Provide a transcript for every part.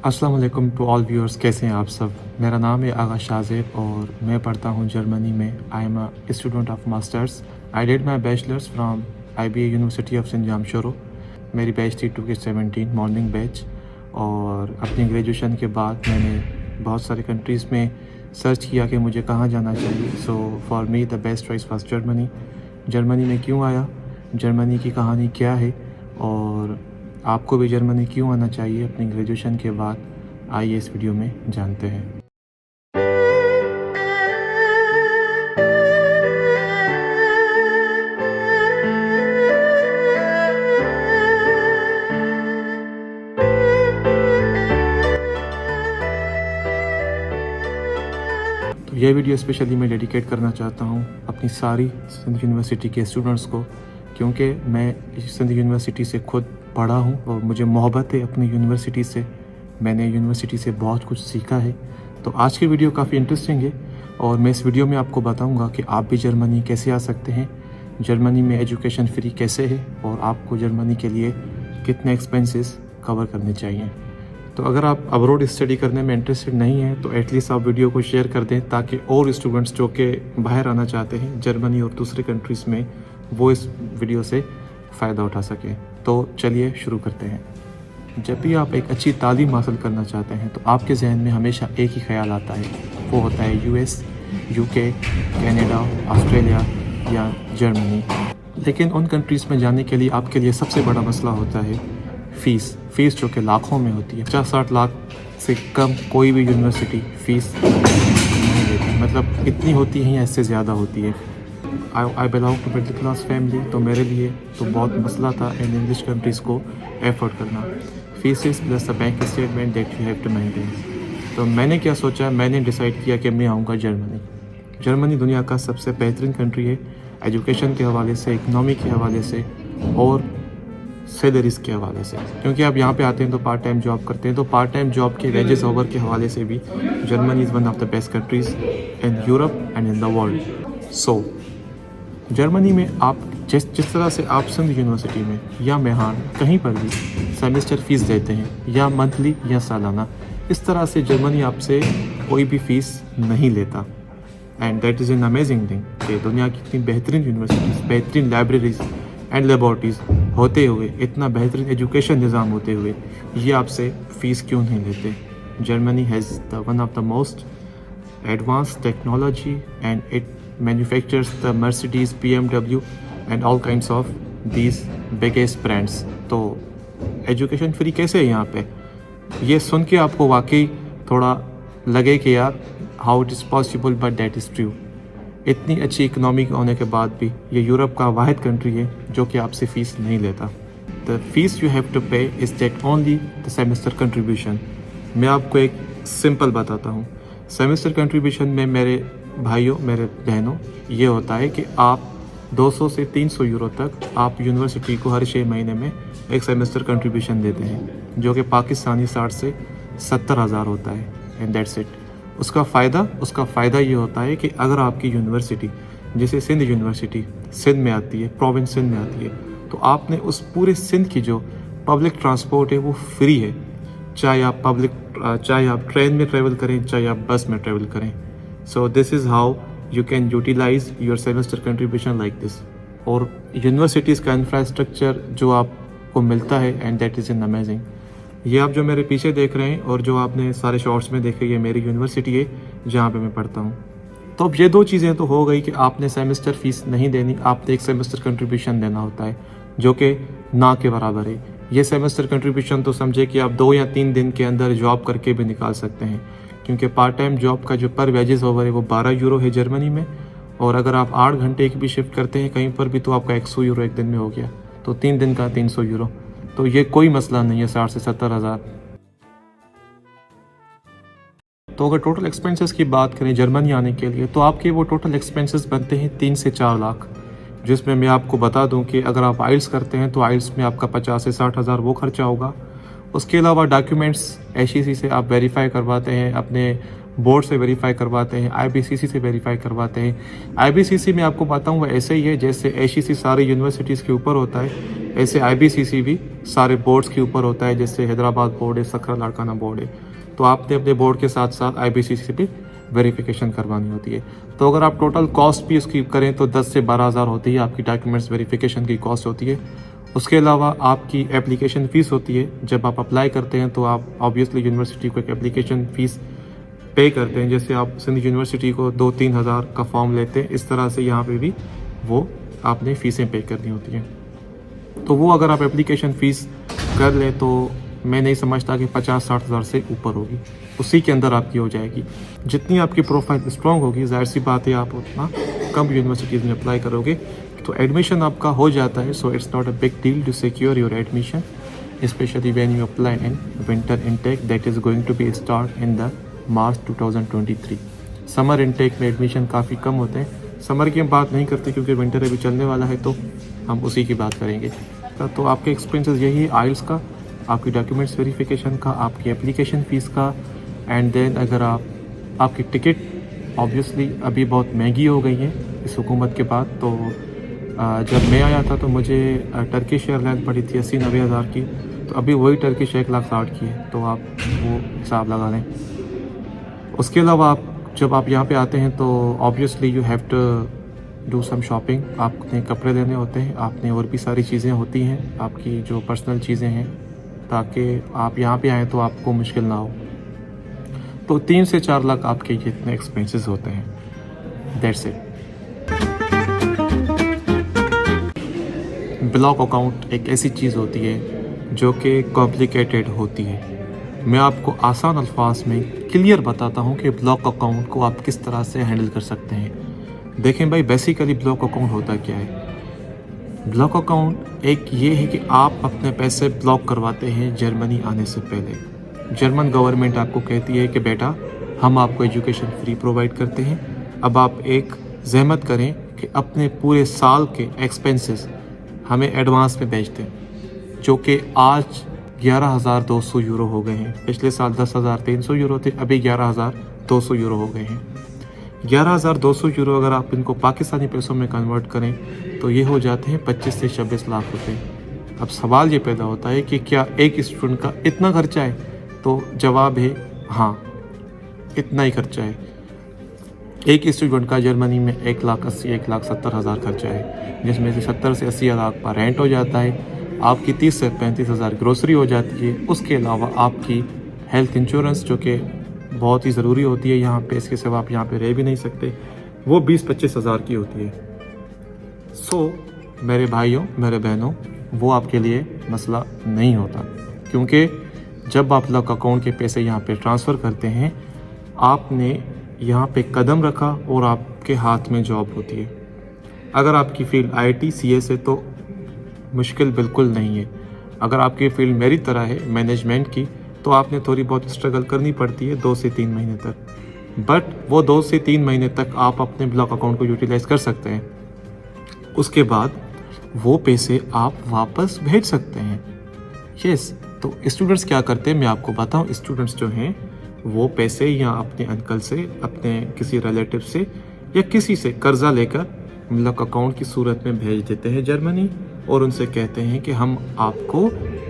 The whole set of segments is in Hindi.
अस्सलाम वालेकुम टू ऑल व्यूअर्स। कैसे हैं आप सब? मेरा नाम है आगा शाहज़ेब और मैं पढ़ता हूँ जर्मनी में। I am a student of masters. I did my bachelors from IBA university of Sindh Jamshoro. मेरी बैच थी 2K17 मॉर्निंग बैच। और अपनी ग्रेजुएशन के बाद मैंने बहुत सारे कंट्रीज़ में सर्च किया कि मुझे कहाँ जाना चाहिए। So for me the best choice was Germany. Germany में क्यों आया, जर्मनी की कहानी क्या है और आपको भी जर्मनी क्यों आना चाहिए अपनी ग्रेजुएशन के बाद, आइए इस वीडियो में जानते हैं। तो यह वीडियो स्पेशली मैं डेडिकेट करना चाहता हूँ अपनी सारी सिंध यूनिवर्सिटी के स्टूडेंट्स को, क्योंकि मैं सिंध यूनिवर्सिटी से खुद पढ़ा हूँ और मुझे मोहब्बत है अपनी यूनिवर्सिटी से। मैंने यूनिवर्सिटी से बहुत कुछ सीखा है। तो आज की वीडियो काफ़ी इंटरेस्टिंग है और मैं इस वीडियो में आपको बताऊंगा कि आप भी जर्मनी कैसे आ सकते हैं, जर्मनी में एजुकेशन फ्री कैसे है और आपको जर्मनी के लिए कितने एक्सपेंसेस कवर करने चाहिए। तो अगर आप अब्रॉड स्टडी करने में इंटरेस्टेड नहीं हैं तो एटलीस्ट आप वीडियो को शेयर कर दें ताकि और स्टूडेंट्स जो कि बाहर आना चाहते हैं जर्मनी और दूसरे कंट्रीज़ में, वो इस वीडियो से फ़ायदा उठा सकें। तो चलिए शुरू करते हैं। जब भी आप एक अच्छी तालीम हासिल करना चाहते हैं तो आपके जहन में हमेशा एक ही ख्याल आता है, वो होता है US, UK, कनाडा, ऑस्ट्रेलिया या जर्मनी। लेकिन उन कंट्रीज़ में जाने के लिए आपके लिए सबसे बड़ा मसला होता है फ़ीस जो कि लाखों में होती है। 50-60 लाख से कम कोई भी यूनिवर्सिटी फ़ीस नहीं लेती, मतलब इतनी होती है या इससे ज़्यादा होती है। I belong to middle class family, तो मेरे लिए तो बहुत मसला था इन इंग्लिश कंट्रीज़ को एफोर्ड करना। Fees plus the bank statement that you have to maintain. तो मैंने क्या सोचा, मैंने डिसाइड किया कि मैं आऊँगा जर्मनी। जर्मनी दुनिया का सबसे बेहतरीन कंट्री है एजुकेशन के हवाले से, इकनॉमी के हवाले से और सैलरीज़ के हवाले से। क्योंकि आप यहाँ पे आते हैं तो पार्ट टाइम जॉब करते हैं, तो पार्ट टाइम जॉब के वेजेस ओवर के हवाले से भी Germany is one of the best countries in Europe and in the world. So Germany में आप जिस तरह से आप सिंध यूनिवर्सिटी में या मेहान कहीं पर भी सेमेस्टर फ़ीस देते हैं या मंथली या सालाना, इस तरह से जर्मनी आपसे कोई भी फ़ीस नहीं लेता। And that is an amazing thing कि दुनिया की इतनी बेहतरीन यूनिवर्सिटीज़, बेहतरीन लाइब्रेरीज एंड लेबॉर्टरीज़ होते हुए, इतना बेहतरीन एजुकेशन निज़ाम होते हुए ये आपसे फ़ीस क्यों नहीं लेते। Germany has the one of the most advanced technology and it manufactures the Mercedes, BMW and all kinds of these biggest brands। तो एजुकेशन फ्री कैसे है यहाँ पे? ये सुन के आपको वाकई थोड़ा लगे कि यार how it is possible, but that is true. इतनी अच्छी इकनॉमी होने के बाद भी ये यूरोप का वाहिद कंट्री है जो कि आपसे फ़ीस नहीं लेता। The fees you have to pay is that only the semester contribution. मैं आपको एक सिंपल बताता हूँ। सेमेस्टर कंट्रीब्यूशन में मेरे भाइयों, मेरे बहनों, ये होता है कि आप 200 से 300 यूरो तक आप यूनिवर्सिटी को हर 6 महीने में एक सेमेस्टर कंट्रीब्यूशन देते हैं, जो कि पाकिस्तानी 60 से 70 हज़ार होता है। And that's it. उसका फ़ायदा ये होता है कि अगर आपकी यूनिवर्सिटी जैसे सिंध यूनिवर्सिटी सिंध में आती है, प्रोविंस सिंध में आती है, तो आपने उस पूरे सिंध की जो पब्लिक ट्रांसपोर्ट है वो फ्री है। चाहे आप ट्रेन में ट्रैवल करें, चाहे आप बस में ट्रैवल करें। So this is how you can utilise your semester contribution like this. और यूनिवर्सिटीज़ का इंफ्रास्ट्रक्चर जो आपको मिलता है, and that is an amazing. ये आप जो मेरे पीछे देख रहे हैं और जो आपने सारे शॉर्ट्स में देखे, ये मेरी यूनिवर्सिटी है जहाँ पे मैं पढ़ता हूँ। तो अब ये दो चीज़ें तो हो गई कि आपने सेमेस्टर फ़ीस नहीं देनी, आपने एक सेमेस्टर कंट्रीब्यूशन देना होता है जो कि ना के बराबर है। ये सेमेस्टर कंट्रीब्यूशन तो समझे कि आप 2 या 3 दिन के अंदर जॉब करके भी निकाल सकते हैं, क्योंकि पार्ट टाइम जॉब का जो पर वेजेस ओवर है वो 12 यूरो है जर्मनी में। और अगर आप 8 घंटे की भी शिफ्ट करते हैं कहीं पर भी तो आपका 100 यूरो एक दिन में हो गया, तो 3 दिन का 300 यूरो। तो ये कोई मसला नहीं है 60 से 70 हज़ार। तो अगर टोटल एक्सपेंसेस की बात करें जर्मनी आने के लिए, तो आपके वो टोटल एक्सपेंसेस बनते हैं 3 से 4 लाख, जिसमें मैं आपको बता दूं कि अगर आप आइल्स करते हैं तो आइल्स में आपका 50 से 60 हज़ार वो खर्चा होगा। उसके अलावा डॉक्यूमेंट्स HEC से आप वेरीफाई करवाते हैं, अपने बोर्ड से वेरीफाई करवाते हैं, IBCC से वेरीफाई करवाते हैं। IBCC में आपको बताऊँ वो ऐसे ही है जैसे HEC सारी यूनिवर्सिटीज़ के ऊपर होता है, ऐसे IBCC भी सारे बोर्ड्स के ऊपर होता है, जैसे हैदराबाद बोर्ड है, सकरा लाड़काना बोर्ड है। तो आपने अपने बोर्ड के साथ साथ IBCC से भी वेरिफिकेशन करवानी होती है। तो अगर आप टोटल कॉस्ट भी उसकी करें तो 10 से 12 हज़ार होती है आपकी डॉक्यूमेंट्स वेरिफिकेशन की कॉस्ट होती है। उसके अलावा आपकी एप्लीकेशन फ़ीस होती है। जब आप अप्लाई करते हैं तो आप ऑब्वियसली यूनिवर्सिटी को एक एप्लीकेशन फ़ीस पे करते हैं, जैसे आप सिंध यूनिवर्सिटी को 2-3 हज़ार का फॉर्म लेते हैं, इस तरह से यहाँ पे भी वो आपने फ़ीसें पे करनी होती हैं। तो वो अगर आप एप्लीकेशन फ़ीस कर लें तो मैं नहीं समझता कि 50-60 हज़ार से ऊपर होगी, उसी के अंदर आपकी हो जाएगी। जितनी आपकी प्रोफाइल स्ट्रॉन्ग होगी, जाहिर सी बात है आप उतना कम यूनिवर्सिटीज़ में अप्लाई करोगे तो एडमिशन आपका हो जाता है। So it's not a big deal to secure your admission, especially when you apply in winter intake that is going to be start in the March 2023। Summer intake में एडमिशन काफ़ी कम होते हैं। समर की हम बात नहीं करते क्योंकि विंटर अभी चलने वाला है, तो हम उसी की बात करेंगे। तो आपके एक्सपेंसेस यही है, आइल्स का, आपकी डॉक्यूमेंट्स वेरिफिकेशन का, आपकी एप्लीकेशन फ़ीस का, एंड देन अगर आपकी टिकट ऑब्वियसली अभी बहुत महंगी हो गई है इस हुकूमत के बाद। तो जब मैं आया था तो मुझे टर्किश एयरलाइन पड़ी थी 80-90 हज़ार की, तो अभी वही टर्किश 1,60,000 की है, तो आप वो हिसाब लगा लें। उसके अलावा जब आप यहाँ पे आते हैं तो obviously you have to do some shopping, आपने कपड़े लेने होते हैं, आपने और भी सारी चीज़ें होती हैं, आपकी जो पर्सनल चीज़ें हैं, ताकि आप यहाँ पे आएँ तो आपको मुश्किल ना हो। तो 3 से 4 लाख आपके ये इतने एक्सपेंसेस होते हैं, दैट्स इट। ब्लॉक अकाउंट एक ऐसी चीज़ होती है जो कि कॉम्प्लिकेटेड होती है। मैं आपको आसान अल्फाज में क्लियर बताता हूँ कि ब्लॉक अकाउंट को आप किस तरह से हैंडल कर सकते हैं। देखें भाई, बेसिकली ब्लॉक अकाउंट होता क्या है। ब्लॉक अकाउंट एक ये है कि आप अपने पैसे ब्लॉक करवाते हैं जर्मनी आने से पहले। जर्मन गवर्नमेंट आपको कहती है कि बेटा हम आपको एजुकेशन फ्री प्रोवाइड करते हैं, अब आप एक जहमत करें कि अपने पूरे साल के एक्सपेंसेस हमें एडवांस में भेज दें, जो कि आज 11,200 यूरो हो गए हैं। पिछले साल 10,300 यूरो थे, अभी 11,200 यूरो हो गए हैं। 11,200 यूरो अगर आप इनको पाकिस्तानी पैसों में कन्वर्ट करें तो ये हो जाते हैं 25 से 26 लाख रुपए। अब सवाल ये पैदा होता है कि क्या एक स्टूडेंट का इतना खर्चा है? तो जवाब है हाँ, इतना ही खर्चा है। एक स्टूडेंट का जर्मनी में 1,80,000-1,70,000 खर्चा है, जिसमें से 70 से 80 हज़ार का रेंट हो जाता है, आपकी 30 से 35 हज़ार ग्रोसरी हो जाती है। उसके अलावा आपकी हेल्थ इंश्योरेंस जो कि बहुत ही ज़रूरी होती है यहाँ पे, इसके सिवा आप यहाँ पे रह भी नहीं सकते, वो 20-25 हज़ार की होती है। सो मेरे भाइयों, मेरे बहनों, वो आपके लिए मसला नहीं होता, क्योंकि जब आप ब्लॉक अकाउंट के पैसे यहाँ पे ट्रांसफ़र करते हैं, आपने यहाँ पे कदम रखा और आपके हाथ में जॉब होती है। अगर आपकी फील्ड IT CS है तो मुश्किल बिल्कुल नहीं है। अगर आपकी फील्ड मेरी तरह है मैनेजमेंट की, तो आपने थोड़ी बहुत स्ट्रगल करनी पड़ती है 2 से 3 महीने तक, बट वो 2 से 3 महीने तक आप अपने ब्लॉक अकाउंट को यूटिलाइज़ कर सकते हैं। उसके बाद वो पैसे आप वापस भेज सकते हैं। यस, तो स्टूडेंट्स क्या करते हैं मैं आपको बताऊं। स्टूडेंट्स जो हैं वो पैसे या अपने अंकल से, अपने किसी रिलेटिव से या किसी से कर्जा लेकर ब्लॉक अकाउंट की सूरत में भेज देते हैं जर्मनी, और उनसे कहते हैं कि हम आपको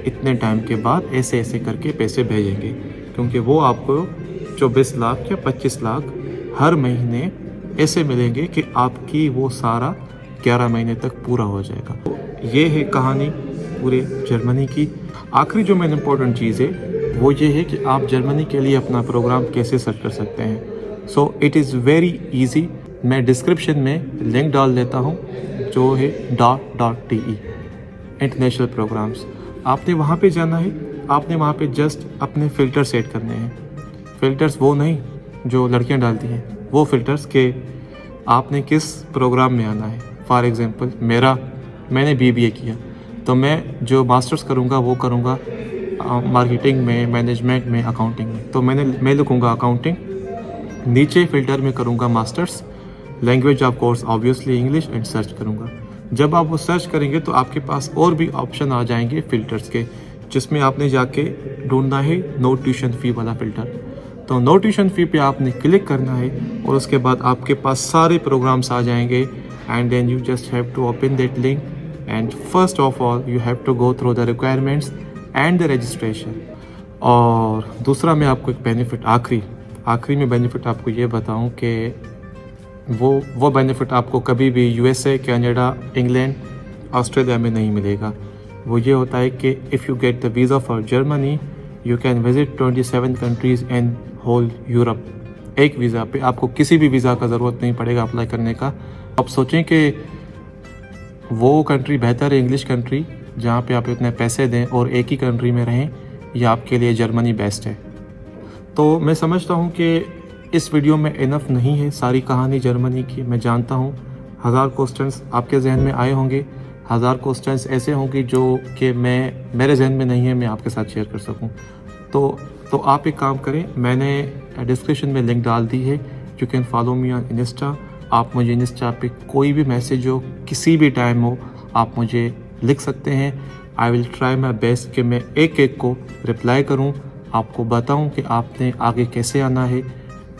इतने टाइम के बाद ऐसे ऐसे करके पैसे भेजेंगे, क्योंकि वो आपको 24 लाख या 25 लाख हर महीने ऐसे मिलेंगे कि आपकी वो सारा 11 महीने तक पूरा हो जाएगा। तो ये है कहानी पूरे जर्मनी की। आखिरी जो मेन इम्पोर्टेंट चीज़ है वो ये है कि आप जर्मनी के लिए अपना प्रोग्राम कैसे सर्च कर सकते हैं। So it is very easy. मैं डिस्क्रिप्शन में लिंक डाल देता हूँ जो है .te इंटरनेशनल प्रोग्राम्स। आपने वहाँ पे जाना है, आपने वहाँ पे जस्ट अपने फ़िल्टर सेट करने हैं। फ़िल्टर्स वो नहीं जो लड़कियाँ डालती हैं, वो फ़िल्टर्स के आपने किस प्रोग्राम में आना है। फॉर एग्ज़ाम्पल मैंने BBA किया, तो मैं जो मास्टर्स करूँगा वो करूँगा मार्केटिंग में, मैनेजमेंट में, अकाउंटिंग में। तो मैं लिखूँगा अकाउंटिंग, नीचे फ़िल्टर में करूँगा masters, language of course obviously English, and search करूँगा। जब आप वो सर्च करेंगे तो आपके पास और भी ऑप्शन आ जाएंगे फ़िल्टर्स के, जिसमें आपने जाके ढूंढना है नो ट्यूशन फ़ी वाला फ़िल्टर। तो नो ट्यूशन फ़ी पे आपने क्लिक करना है और उसके बाद आपके पास सारे प्रोग्राम्स आ जाएंगे and then you just have to open that link and first of all you have to go through the requirements and the registration. और दूसरा मैं आपको एक बेनिफिट आखिरी में बेनिफिट आपको ये बताऊं कि वो बेनिफिट आपको कभी भी यूएसए, कनाडा, इंग्लैंड, ऑस्ट्रेलिया में नहीं मिलेगा। वो ये होता है कि if you get the visa for Germany you can visit 27 countries in whole Europe. एक वीज़ा पे आपको किसी भी वीज़ा का ज़रूरत नहीं पड़ेगा अप्लाई करने का। आप सोचें कि वो कंट्री बेहतर है, इंग्लिश कंट्री जहाँ पे आप इतने पैसे दें और एक ही कंट्री में रहें, या आपके लिए जर्मनी बेस्ट है। तो मैं समझता हूँ कि इस वीडियो में इनफ नहीं है सारी कहानी जर्मनी की। मैं जानता हूँ 1000 क्वेश्चंस आपके जहन में आए होंगे, 1000 क्वेश्चंस ऐसे होंगे जो कि मेरे जहन में नहीं है मैं आपके साथ शेयर कर सकूँ। तो आप एक काम करें, मैंने डिस्क्रिप्शन में लिंक डाल दी है। You can follow me on Insta. आप मुझे इंस्टा पे कोई भी मैसेज हो, किसी भी टाइम हो, आप मुझे लिख सकते हैं। I will try my best कि मैं एक एक को रिप्लाई करूं, आपको बताऊं कि आपने आगे कैसे आना है।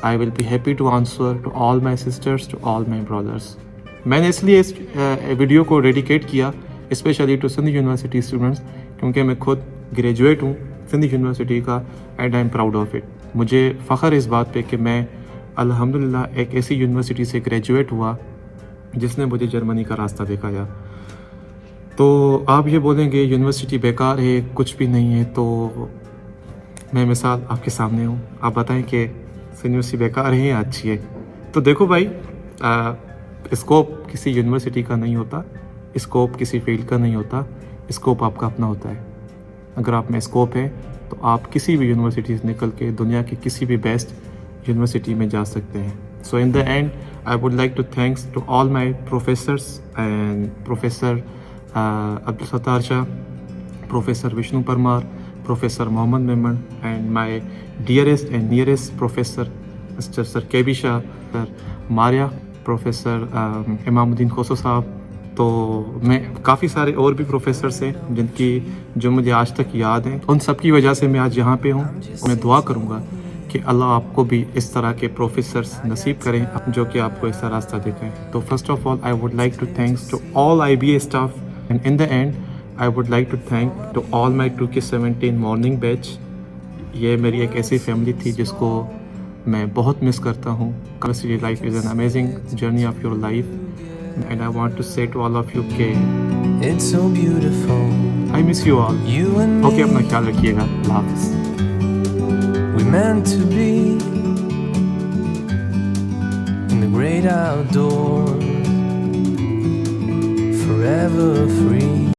I will be happy to answer to all my sisters, to all my brothers. मैंने इसलिए इस वीडियो को डेडिकेट किया specially to Sindh university students, क्योंकि मैं खुद ग्रेजुएट हूँ सिंध यूनिवर्सिटी का and I am proud of it. मुझे फ़ख्र इस बात पे कि मैं अल्हम्दुलिल्लाह एक ऐसी यूनिवर्सिटी से ग्रेजुएट हुआ जिसने मुझे जर्मनी का रास्ता दिखाया। तो आप ये बोलेंगे यूनिवर्सिटी बेकार है, कुछ भी नहीं है, तो मैं मिसाल आपके सामने हूँ। आप बताएं कि यूनिवर्सिटी बेकार है या अच्छी है। तो देखो भाई, स्कोप किसी यूनिवर्सिटी का नहीं होता, स्कोप किसी फील्ड का नहीं होता, स्कोप आपका अपना होता है। अगर आप में स्कोप है तो आप किसी भी यूनिवर्सिटी से निकल के दुनिया की किसी भी बेस्ट यूनिवर्सिटी में जा सकते हैं। So in the end I would like to thanks to all my professors and professor Abdul Sattar Shah, professor Vishnu Parmar, professor Mohammad Memon and my dearest and nearest professor mister sir KB Shah, sir Maria, professor Imamuddin Khoso साहब। तो मैं काफ़ी सारे और भी प्रोफेसर्स हैं जो मुझे आज तक याद हैं। उन सब की वजह से मैं आज यहाँ पे हूँ। मैं दुआ करूँगा कि अल्लाह आपको भी इस तरह के प्रोफेसर्स नसीब करें जो कि आपको ऐसा रास्ता दिखाएं। तो first of all I would like to thanks to all IBA staff and in the end I would like to thank to all my 2K17 morning batch. ये मेरी एक ऐसी फैमिली थी जिसको मैं बहुत मिस करता हूँ। University life is an amazing journey of your life and I want to say to all of you कि It's so beautiful. I miss you all. You and Okay, me, अपना ख्याल रखिएगा। अल्लाह हाफ़िज़। we meant to be in the great outdoors, forever free.